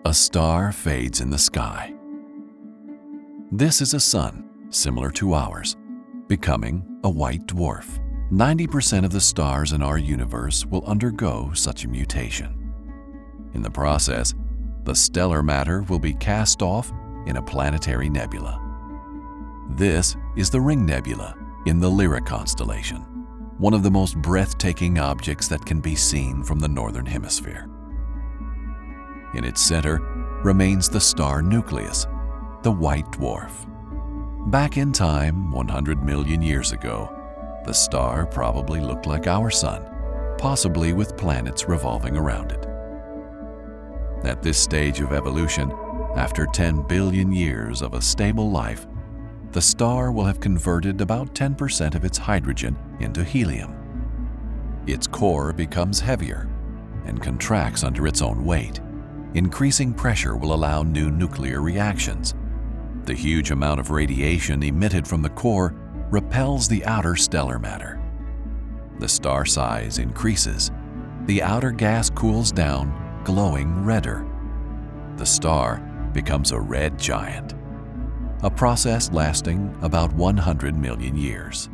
A star fades in the sky. This is a sun similar to ours, becoming a white dwarf. 90% of the stars in our universe will undergo such a mutation. In the process, the stellar matter will be cast off in a planetary nebula. This is the Ring Nebula in the Lyra constellation, one of the most breathtaking objects that can be seen from the northern hemisphere. In its center remains the star nucleus, the white dwarf. Back in time, 100 million years ago, the star probably looked like our sun, possibly with planets revolving around it. At this stage of evolution, after 10 billion years of a stable life, the star will have converted about 10% of its hydrogen into helium. Its core becomes heavier and contracts under its own weight. Increasing pressure will allow new nuclear reactions. The huge amount of radiation emitted from the core repels the outer stellar matter. The star size increases. The outer gas cools down, glowing redder. The star becomes a red giant, a process lasting about 100 million years.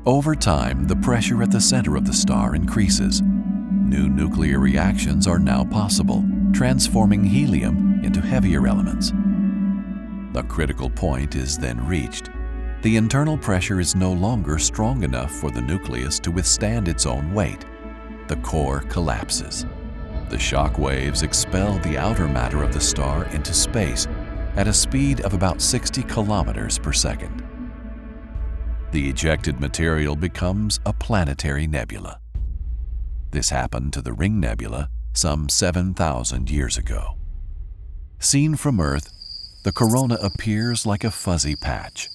Over time, the pressure at the center of the star increases. New nuclear reactions are now possible, transforming helium into heavier elements. The critical point is then reached. The internal pressure is no longer strong enough for the nucleus to withstand its own weight. The core collapses. The shock waves expel the outer matter of the star into space at a speed of about 60 kilometers per second. The ejected material becomes a planetary nebula. This happened to the Ring Nebula some 7,000 years ago. Seen from Earth, the corona appears like a fuzzy patch.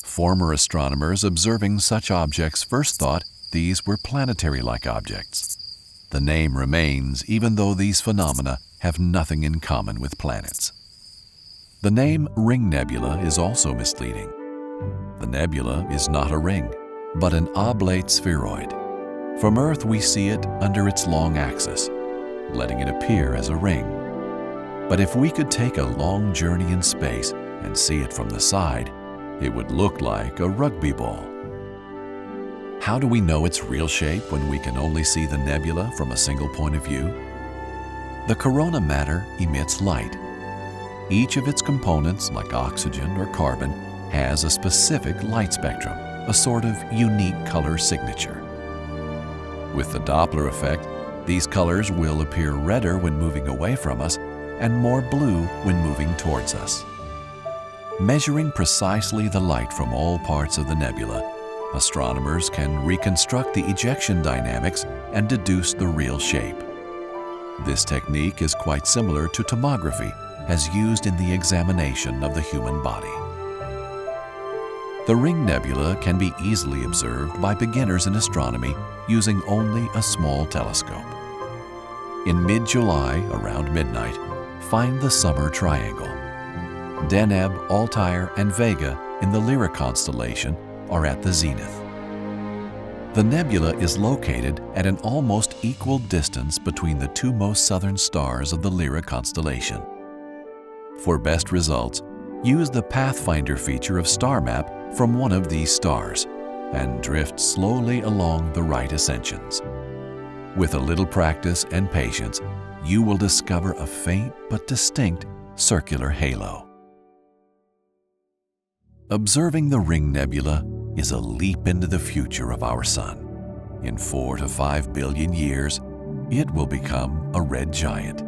Former astronomers observing such objects first thought these were planetary-like objects. The name remains even though these phenomena have nothing in common with planets. The name Ring Nebula is also misleading. The nebula is not a ring, but an oblate spheroid. From Earth we see it under its long axis, letting it appear as a ring. But if we could take a long journey in space and see it from the side, it would look like a rugby ball. How do we know its real shape when we can only see the nebula from a single point of view? The corona matter emits light. Each of its components, like oxygen or carbon, has a specific light spectrum, a sort of unique color signature. With the Doppler effect, these colors will appear redder when moving away from us and more blue when moving towards us. Measuring precisely the light from all parts of the nebula, astronomers can reconstruct the ejection dynamics and deduce the real shape. This technique is quite similar to tomography as used in the examination of the human body. The Ring Nebula can be easily observed by beginners in astronomy using only a small telescope. In mid-July, around midnight, find the Summer Triangle. Deneb, Altair, and Vega in the Lyra constellation are at the zenith. The nebula is located at an almost equal distance between the two most southern stars of the Lyra constellation. For best results, use the Pathfinder feature of Star Map from one of these stars and drift slowly along the right ascensions. With a little practice and patience, you will discover a faint but distinct circular halo. Observing the Ring Nebula is a leap into the future of our sun. In 4 to 5 billion years, it will become a red giant,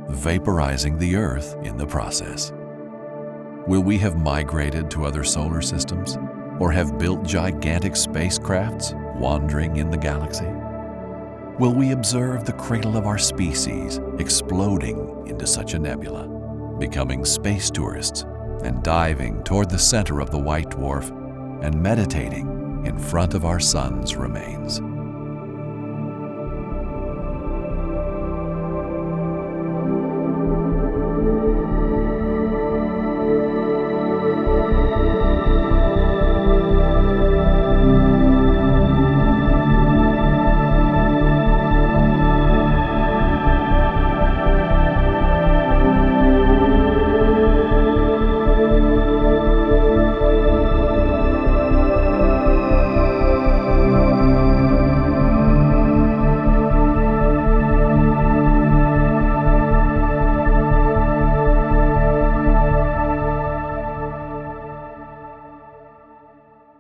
vaporizing the Earth in the process. Will we have migrated to other solar systems or have built gigantic spacecrafts wandering in the galaxy? Will we observe the cradle of our species exploding into such a nebula, becoming space tourists and diving toward the center of the white dwarf and meditating in front of our sun's remains?